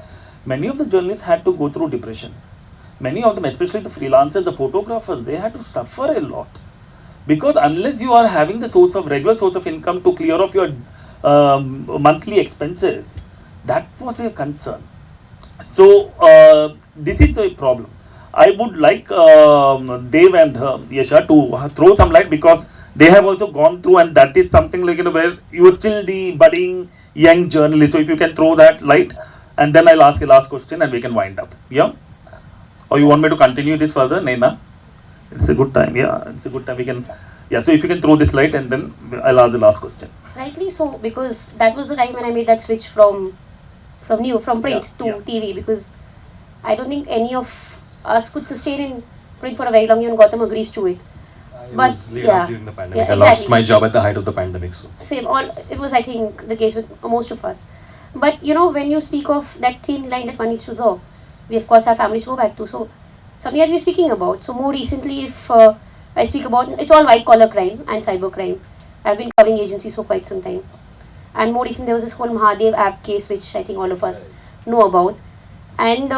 Speaker 2: many of the journalists had to go through depression. Many of them, especially the freelancers, the photographers, they had to suffer a lot. Because unless you are having the regular source of income to clear off your monthly expenses, that was a concern. So this is a problem. I would like Dev and Yasha to throw some light, because they have also gone through, and that is something like, where you are still the budding young journalist. So if you can throw that light, and then I'll ask a last question and we can wind up. Yeah? Or you want me to continue this further, Naina? It's a good time. Yeah, it's a good time. We can. Yeah. So if you can throw this light, and then I'll ask the last question.
Speaker 6: Rightly so, because that was the time when I made that switch from print to
Speaker 2: yeah.
Speaker 6: TV, because I don't think any of us could sustain in print for a very long time, and Gautam agrees to it.
Speaker 3: I
Speaker 6: But,
Speaker 3: was laid
Speaker 6: yeah.
Speaker 3: off during the pandemic.
Speaker 6: Yeah,
Speaker 3: I lost
Speaker 6: exactly.
Speaker 3: my job at the height of the pandemic. So
Speaker 6: Same, all it was, I think, the case with most of us. But you know, when you speak of that thin line that one needs to draw, we of course have families to go back to. So something that we're speaking about. So more recently, if I speak about, it's all white collar crime and cyber crime. I've been covering agencies for quite some time. And more recently, there was this whole Mahadev app case, which I think all of us know about. And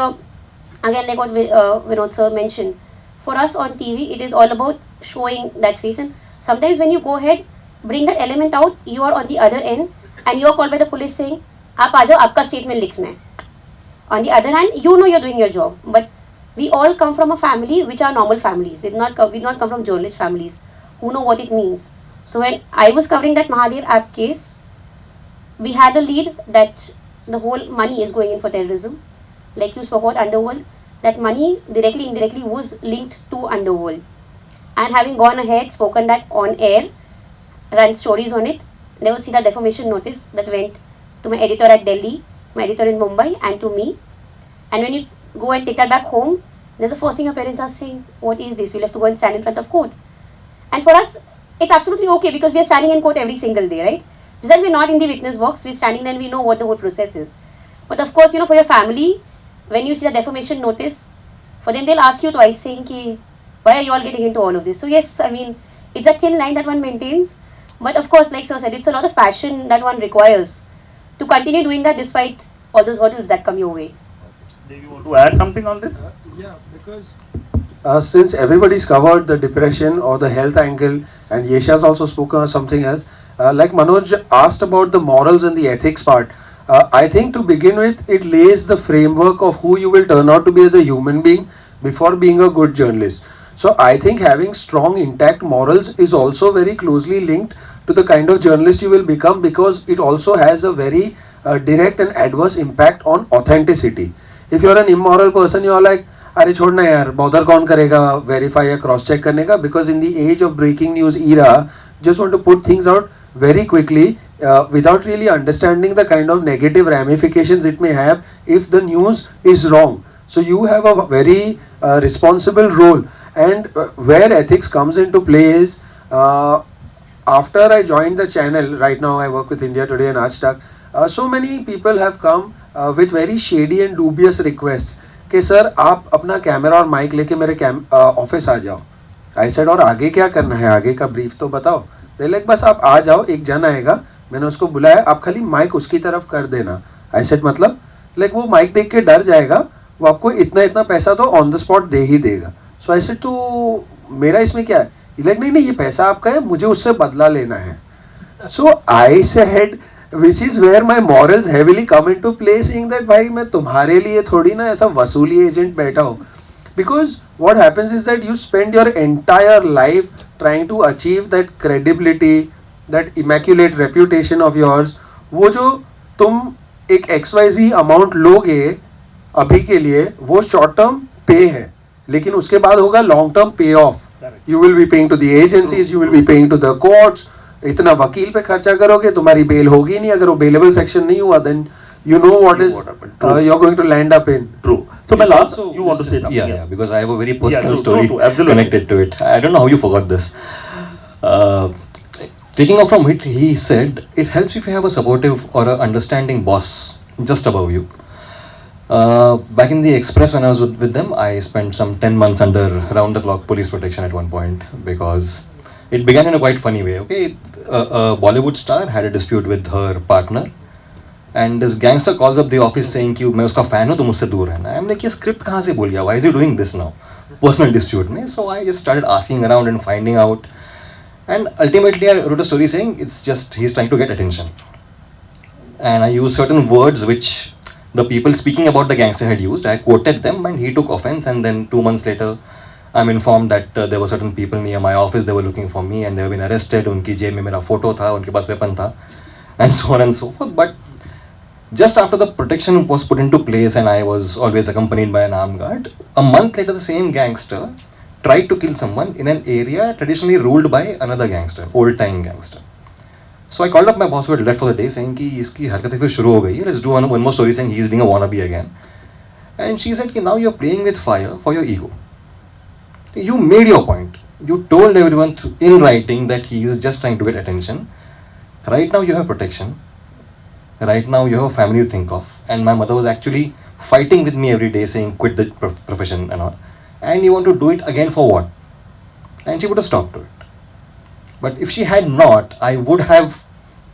Speaker 6: again, like what Vinod sir mentioned, for us on TV, it is all about showing that face. And sometimes when you go ahead, bring that element out, you are on the other end, and you are called by the police saying, "आप आ जाओ, आपका statement लिखना है." On the other hand, you know you're doing your job, but we all come from a family which are normal families. We did not come from journalist families who know what it means. So when I was covering that Mahadev app case, we had a lead that the whole money is going in for terrorism. Like you spoke about Underworld, that money directly, indirectly was linked to Underworld. And having gone ahead, spoken that on air, ran stories on it, there was a defamation notice that went to my editor at Delhi, my editor in Mumbai, and to me. And when you go and take that back home, there's the first thing your parents are saying, what is this? We'll have to go and stand in front of court. And for us, it's absolutely okay, because we are standing in court every single day, right? Just that we're not in the witness box, we're standing there and we know what the whole process is. But of course, you know, for your family, when you see the defamation notice, for them they'll ask you twice saying, ki, why are you all getting into all of this? So yes, I mean, it's a thin line that one maintains. But of course, like Sir said, it's a lot of passion that one requires to continue doing that despite all those hurdles that come your way.
Speaker 2: Do you want to add something on this?
Speaker 5: Yeah, because since everybody's covered the depression or the health angle, and Yesha's also spoken on something else, like Manoj asked about the morals and the ethics part, I think to begin with, it lays the framework of who you will turn out to be as a human being before being a good journalist. So I think having strong, intact morals is also very closely linked to the kind of journalist you will become, because it also has a very direct and adverse impact on authenticity. If you're an immoral person, you're like, अरे छोड़ना यार, bother कौन करेगा verify या cross check करने का, because in the age of breaking news era, just want to put things out very quickly without really understanding the kind of negative ramifications it may have if the news is wrong. So you have a very responsible role, and where ethics comes into play is after I joined the channel, right now I work with India Today and Aaj Tak, so many people have come with very shady and dubious requests कि sir आप अपना camera और mic लेके मेरे office आ जाओ. I said और आगे क्या करना है, आगे का ब्रीफ तो बताओ. दे लाइक बस आप आ जाओ, एक जन आएगा, मैंने उसको बुलाया, आप खाली माइक उसकी तरफ कर देना. आई सेड मतलब लाइक वो माइक देख के डर जाएगा, वो आपको इतना इतना पैसा तो ऑन द स्पॉट दे ही देगा. सो आई सेड तो मेरा इसमें क्या है. लाइक नहीं नहीं, ये पैसा आपका है, मुझे उससे बदला लेना है. So I said, which is where my morals heavily come into play, saying that भाई मैं तुम्हारे लिए थोड़ी ना ऐसा वसूली एजेंट बैठा हूँ. Because what happens is that you spend your entire life trying to achieve that credibility, that immaculate reputation of yours. वो जो तुम एक XYZ amount लोगे अभी के लिए, वो short term pay है, लेकिन उसके बाद होगा long term pay off. You will be paying to the agencies, you will be paying to the courts. इतना वकील पे खर्चा करोगे, तुम्हारी बेल होगी नहीं. अगर वो बेलेबल सेक्शन नहीं हुआ, then you know what is you're going to land up in.
Speaker 2: True. So my last,
Speaker 3: also,
Speaker 2: you want to say something?
Speaker 3: yeah, because I have a very personal
Speaker 2: true,
Speaker 3: story
Speaker 2: true, absolutely.
Speaker 3: connected to it. I don't know how you forgot this. Taking off from it, he said, it helps if you have a supportive or an understanding boss just above you. Back in the Express when I was with them, I spent some 10 months under round-the-clock police protection at one point, because it began in a quite funny way. Okay, a Bollywood star had a dispute with her partner, and this gangster calls up the office saying कि मैं उसका fan हूँ, तो मुझसे दूर रहना. I'm like, ये script कहाँ से बोल गया? Why is he doing this now? Personal dispute में. So I just started asking around and finding out, and ultimately I wrote a story saying it's just he's trying to get attention, and I used certain words which the people speaking about the gangster had used. I quoted them and he took offense, and then 2 months later I'm informed that there were certain people near my office, they were looking for me and they have been arrested. Unki जेब में मेरा photo था, उनके पास weapon था, and so on and so forth. But just after the protection was put into place and I was always accompanied by an armed guard, a month later the same gangster tried to kill someone in an area traditionally ruled by another gangster, old time gangster. So I called up my boss who had left for the day saying कि इसकी हरकतें फिर शुरू हो गई है, let's do one more story saying he is being a wannabe again. And she said कि now you're playing with fire for your ego. You made your point. You told everyone in writing that he is just trying to get attention. Right now you have protection. Right now you have a family to think of. And my mother was actually fighting with me every day saying quit the profession and all. And you want to do it again for what? And she would have stopped to it. But if she had not, I would have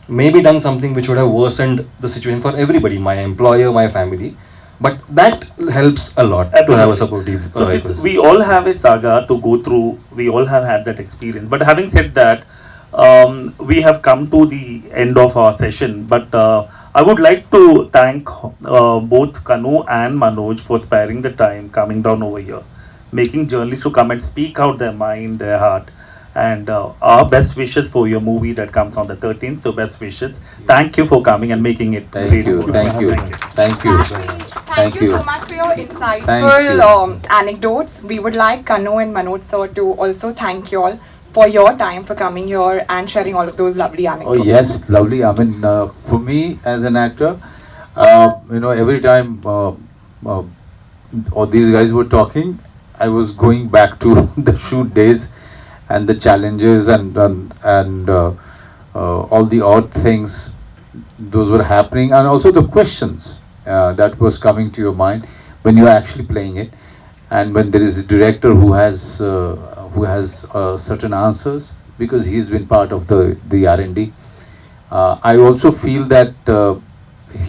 Speaker 3: maybe done something which would have worsened the situation for everybody, my employer, my family. But that helps a lot to have a supportive
Speaker 2: So
Speaker 3: person.
Speaker 2: we all have a saga to go through. We all have had that experience. But having said that, we have come to the end of our session. But I would like to thank both Kanu and Manoj for sparing the time coming down over here, making journalists to come and speak out their mind, their heart. And our best wishes for your movie that comes on the 13th. So best wishes. Thank you for coming and making it
Speaker 1: Thank
Speaker 2: great.
Speaker 1: you, thank you, thank you.
Speaker 7: Thank you
Speaker 1: you.
Speaker 7: so much for your
Speaker 1: Thank
Speaker 7: insightful
Speaker 1: you.
Speaker 7: anecdotes. We would like Kanu and Manoj sir to also thank you all for your time for coming here and sharing all of those lovely
Speaker 1: Oh
Speaker 7: anecdotes.
Speaker 1: yes, lovely. I mean, for me as an actor, every time all these guys were talking, I was going back to the shoot days and the challenges and all the odd things those were happening, and also the questions that was coming to your mind when you are actually playing it, and when there is a director who has certain answers because he's been part of the R&D. I also feel that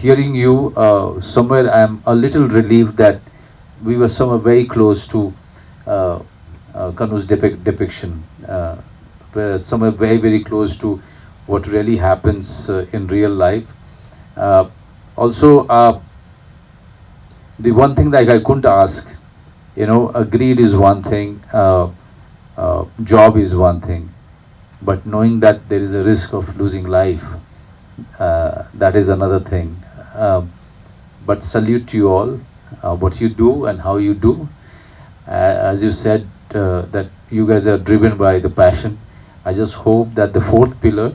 Speaker 1: hearing you somewhere, I'm a little relieved that we were somewhere very close to Kanu's depiction, somewhere very close to what really happens in real life. Also, the one thing that I couldn't ask, greed is one thing, job is one thing, but knowing that there is a risk of losing life, that is another thing. But salute to you all, what you do and how you do. As you said, that you guys are driven by the passion. I just hope that the fourth pillar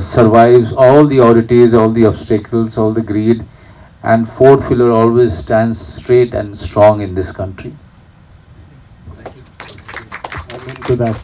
Speaker 1: survives all the oddities, all the obstacles, all the greed, and fourth pillar always stands straight and strong in this country.
Speaker 8: I'm into that.